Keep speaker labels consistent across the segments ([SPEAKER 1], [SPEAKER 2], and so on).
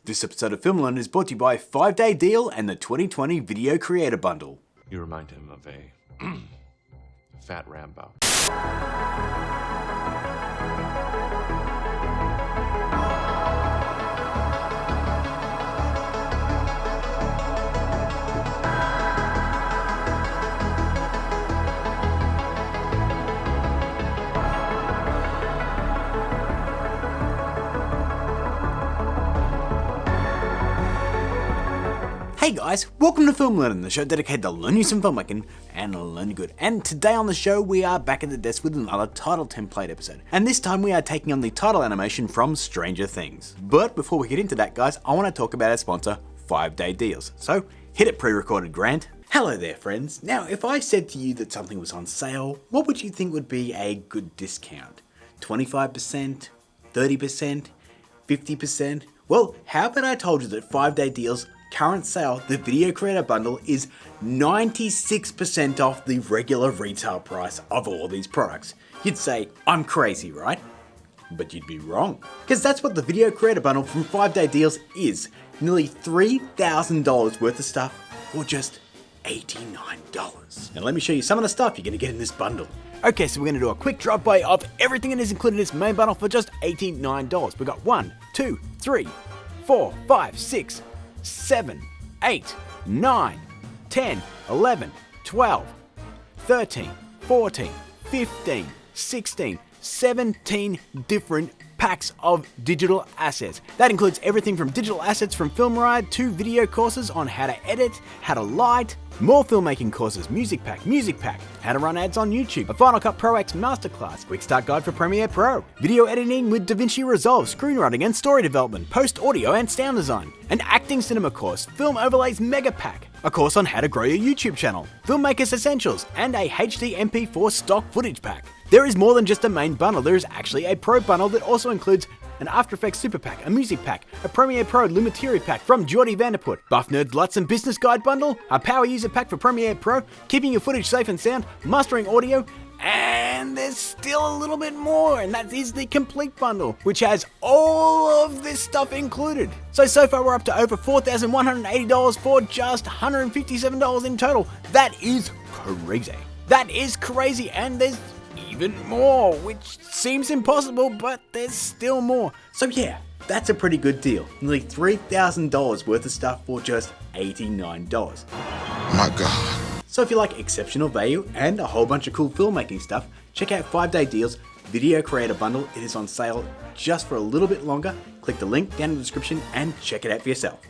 [SPEAKER 1] This episode of Film Learnin is brought to you by 5-Day Deal and the 2020 Video Creator Bundle.
[SPEAKER 2] You remind him of a fat Rambo.
[SPEAKER 1] Hey guys, welcome to Film Learnin, the show dedicated to learning some filmmaking and learning good. And today on the show, we are back at the desk with another title template episode. And this time we are taking on the title animation from Stranger Things. But before we get into that guys, I want to talk about our sponsor, 5-Day Deals. So hit it pre-recorded, Grant. Hello there friends. Now if I said to you that something was on sale, what would you think would be a good discount? 25%? 30%? 50%? Well, how about I told you that 5-Day Deals current sale, the Video Creator Bundle, is 96% off the regular retail price of all these products. You'd say, I'm crazy, right? But you'd be wrong. Because that's what the Video Creator Bundle from 5-Day Deals is. Nearly $3,000 worth of stuff for just $89. Now let me show you some of the stuff you're going to get in this bundle. Okay, so we're going to do a quick drop-by of everything that is included in this main bundle for just $89. We've got 1, 2, 3, 4, 5, 6, 7, 8, 9, 10, 11, 12, 13, 14, 15, 16, 17 different packs of digital assets. That includes everything from digital assets from Film Ride to video courses on how to edit, how to light, more filmmaking courses, music pack, how to run ads on YouTube, a Final Cut Pro X masterclass, quick start guide for Premiere Pro, video editing with DaVinci Resolve, screenwriting and story development, post audio and sound design, an acting cinema course, film overlays mega pack, a course on how to grow your YouTube channel, Filmmakers Essentials, and a HD MP4 stock footage pack. There is more than just a main bundle, there is actually a Pro bundle that also includes an After Effects Super Pack, a Music Pack, a Premiere Pro Lumetri Pack from Geordie Vanderput, Buff Nerd Lutz and Business Guide Bundle, a Power User Pack for Premiere Pro, keeping your footage safe and sound, mastering audio, and there's still a little bit more, and that is the Complete Bundle, which has all of this stuff included. So far we're up to over $4,180 for just $157 in total. That is crazy. That is crazy, and there's even more, which seems impossible, but there's still more. So yeah, that's a pretty good deal. Nearly $3,000 worth of stuff for just $89.
[SPEAKER 3] My God.
[SPEAKER 1] So if you like exceptional value and a whole bunch of cool filmmaking stuff, check out 5-Day Deals Video Creator Bundle. It is on sale just for a little bit longer. Click the link down in the description and check it out for yourself.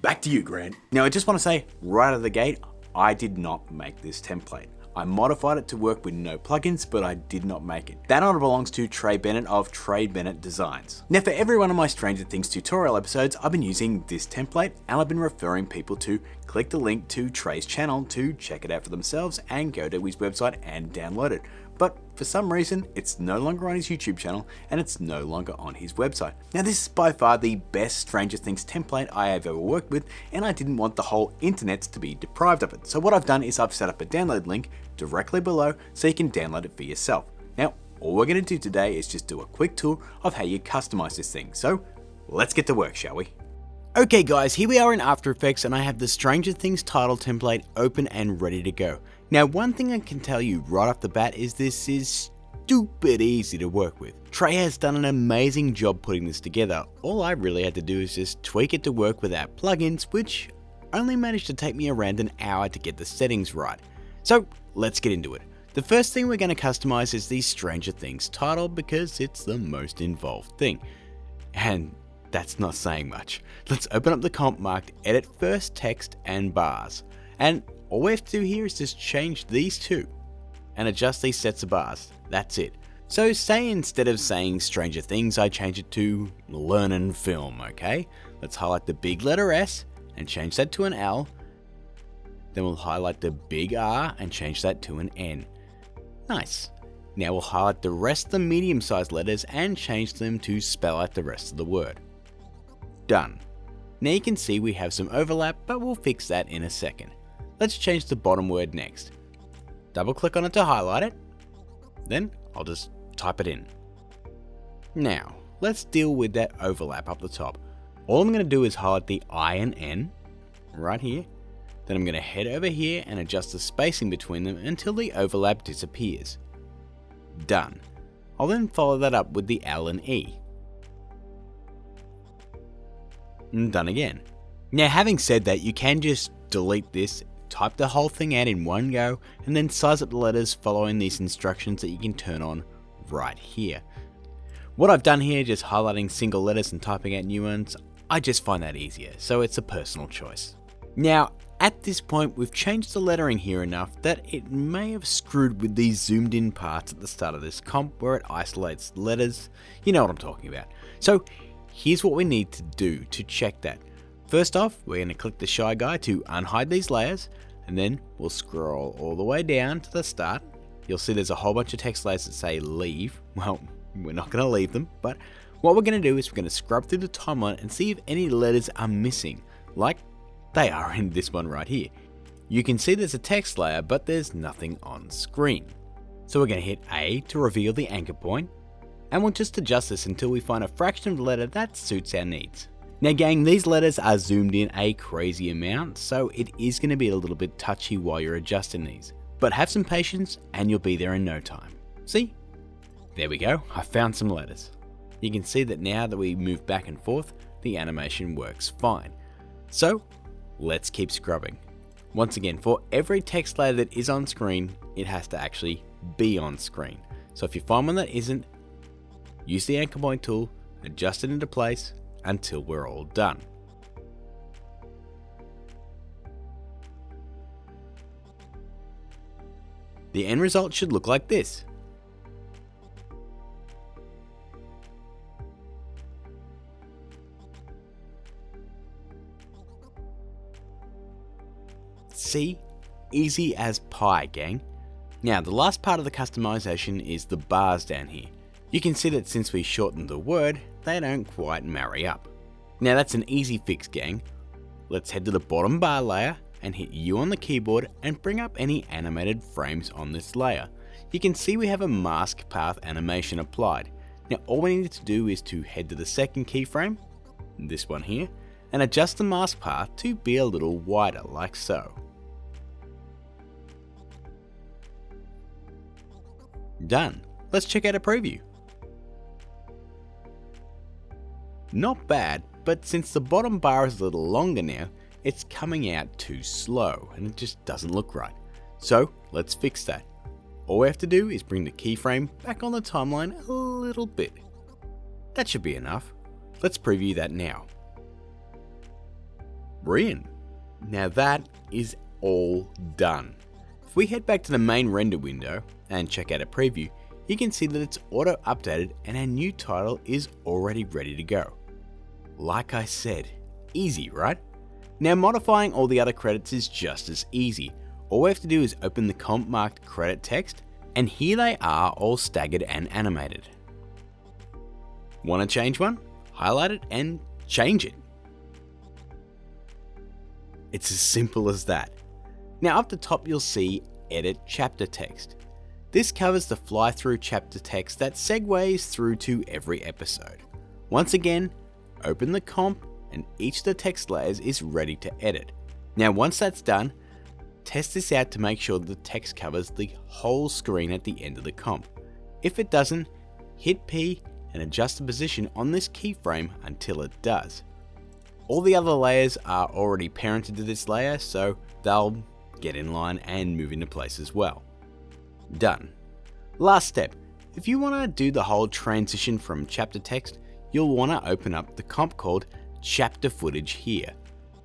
[SPEAKER 1] Back to you, Grant. Now I just want to say right out of the gate, I did not make this template. I modified it to work with no plugins, but I did not make it. That honor belongs to Trey Bennett of Trey Bennett Designs. Now for every one of my Stranger Things tutorial episodes, I've been using this template and I've been referring people to click the link to Trey's channel to check it out for themselves and go to his website and download it. But for some reason, it's no longer on his YouTube channel and it's no longer on his website. Now this is by far the best Stranger Things template I have ever worked with, and I didn't want the whole internet to be deprived of it. So what I've done is I've set up a download link directly below so you can download it for yourself. Now, all we're going to do today is just do a quick tour of how you customize this thing. So let's get to work, shall we? Okay guys, here we are in After Effects and I have the Stranger Things title template open and ready to go. Now one thing I can tell you right off the bat is this is stupid easy to work with. Trey has done an amazing job putting this together. All I really had to do is just tweak it to work without plugins, which only managed to take me around an hour to get the settings right. So let's get into it. The first thing we're going to customize is the Stranger Things title because it's the most involved thing. And that's not saying much. Let's open up the comp marked Edit First Text and Bars. And all we have to do here is just change these two and adjust these sets of bars. That's it. So say instead of saying Stranger Things, I change it to Learnin Film, okay? Let's highlight the big letter S and change that to an L. Then we'll highlight the big R and change that to an N. Nice. Now we'll highlight the rest of the medium-sized letters and change them to spell out the rest of the word. Done. Now you can see we have some overlap, but we'll fix that in a second. Let's change the bottom word next. Double click on it to highlight it. Then I'll just type it in. Now, let's deal with that overlap up the top. All I'm going to do is highlight the I and N right here. Then I'm going to head over here and adjust the spacing between them until the overlap disappears. Done. I'll then follow that up with the L and E. And done again. Now, having said that, you can just delete this, type the whole thing out in one go, and then size up the letters following these instructions that you can turn on right here. What I've done here, just highlighting single letters and typing out new ones, I just find that easier, so it's a personal choice. Now, at this point, we've changed the lettering here enough that it may have screwed with these zoomed in parts at the start of this comp where it isolates letters. You know what I'm talking about. So here's what we need to do to check that. First off, we're going to click the shy guy to unhide these layers, and then we'll scroll all the way down to the start. You'll see there's a whole bunch of text layers that say leave. Well, we're not going to leave them, but what we're going to do is we're going to scrub through the timeline and see if any letters are missing, like they are in this one right here. You can see there's a text layer, but there's nothing on screen. So we're going to hit A to reveal the anchor point, and we'll just adjust this until we find a fraction of the letter that suits our needs. Now gang, these letters are zoomed in a crazy amount, so it is going to be a little bit touchy while you're adjusting these. But have some patience and you'll be there in no time. See? There we go, I found some letters. You can see that now that we move back and forth, the animation works fine. So, let's keep scrubbing. Once again, for every text layer that is on screen, it has to actually be on screen. So if you find one that isn't, use the anchor point tool, adjust it into place until we're all done. The end result should look like this. See? Easy as pie, gang. Now, the last part of the customization is the bars down here. You can see that since we shortened the word, they don't quite marry up. Now that's an easy fix, gang. Let's head to the bottom bar layer and hit U on the keyboard and bring up any animated frames on this layer. You can see we have a mask path animation applied. Now all we need to do is to head to the second keyframe, this one here, and adjust the mask path to be a little wider, like so. Done. Let's check out a preview. Not bad, but since the bottom bar is a little longer now, it's coming out too slow and it just doesn't look right. So let's fix that. All we have to do is bring the keyframe back on the timeline a little bit. That should be enough. Let's preview that now. Brilliant. Now that is all done. If we head back to the main render window and check out a preview, you can see that it's auto updated and our new title is already ready to go. Like I said, easy, right? Now modifying all the other credits is just as easy. All we have to do is open the comp marked credit text, and here they are all staggered and animated. Want to change one? Highlight it and change it. It's as simple as that. Now up the top you'll see Edit Chapter Text. This covers the fly-through chapter text that segues through to every episode. Once again, open the comp and each of the text layers is ready to edit. Now once that's done, test this out to make sure the text covers the whole screen at the end of the comp. If it doesn't, hit P and adjust the position on this keyframe until it does. All the other layers are already parented to this layer, so they'll get in line and move into place as well. Done. Last step, if you want to do the whole transition from chapter text, you'll want to open up the comp called chapter footage here.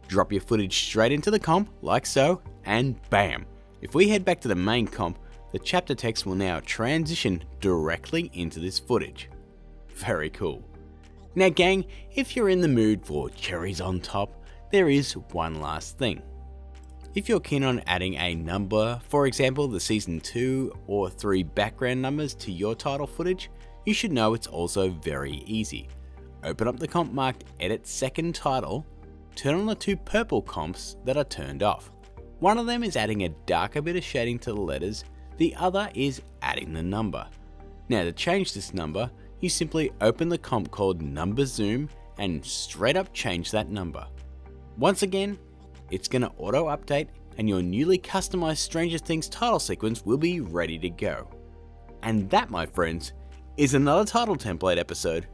[SPEAKER 1] Drop your footage straight into the comp like so, and bam! If we head back to the main comp, the chapter text will now transition directly into this footage. Very cool. Now gang, if you're in the mood for cherries on top, there is one last thing. If you're keen on adding a number, for example the season 2 or 3 background numbers to your title footage, you should know it's also very easy. Open up the comp marked Edit Second Title, turn on the 2 purple comps that are turned off. One of them is adding a darker bit of shading to the letters, the other is adding the number. Now to change this number, you simply open the comp called Number Zoom and straight up change that number. Once again, it's going to auto update and your newly customized Stranger Things title sequence will be ready to go. And that, my friends, is another title template episode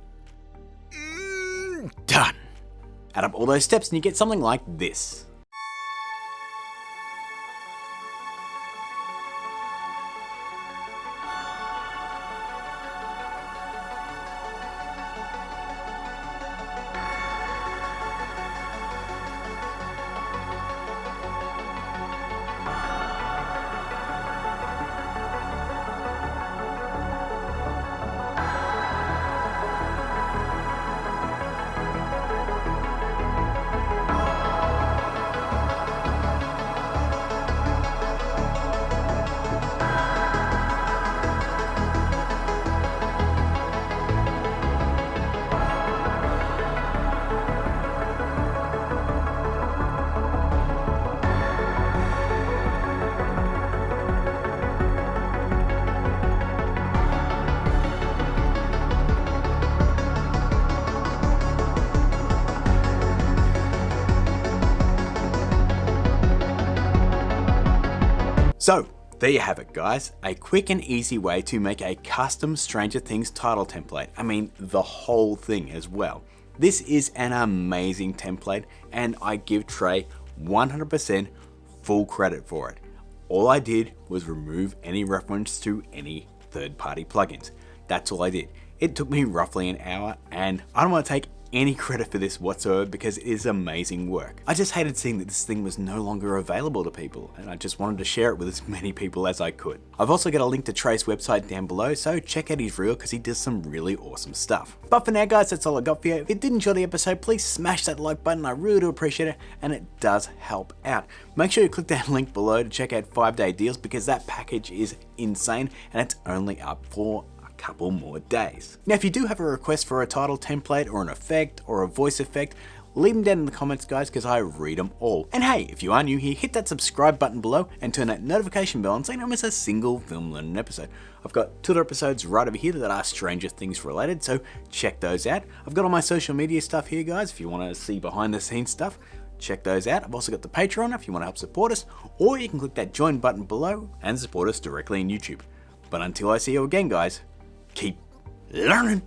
[SPEAKER 1] done. Add up all those steps and you get something like this. So, there you have it guys, a quick and easy way to make a custom Stranger Things title template. I mean, the whole thing as well. This is an amazing template and I give Trey 100% full credit for it. All I did was remove any reference to any third-party plugins. That's all I did. It took me roughly an hour and I don't want to take any credit for this whatsoever because it is amazing work. I just hated seeing that this thing was no longer available to people and I just wanted to share it with as many people as I could. I've also got a link to Trey's website down below, so check out his reel because he does some really awesome stuff. But for now guys, that's all I got for you. If you did enjoy the episode, please smash that like button, I really do appreciate it and it does help out. Make sure you click that link below to check out 5-day deals because that package is insane and it's only up for couple more days. Now if you do have a request for a title template or an effect or a voice effect, leave them down in the comments guys because I read them all. And hey, if you are new here, hit that subscribe button below and turn that notification bell on so you don't miss a single Film Learning episode. I've got 2 episodes right over here that are Stranger Things related, so check those out. I've got all my social media stuff here guys if you want to see behind the scenes stuff. Check those out. I've also got the Patreon if you want to help support us, or you can click that join button below and support us directly in YouTube. But until I see you again guys, keep learning.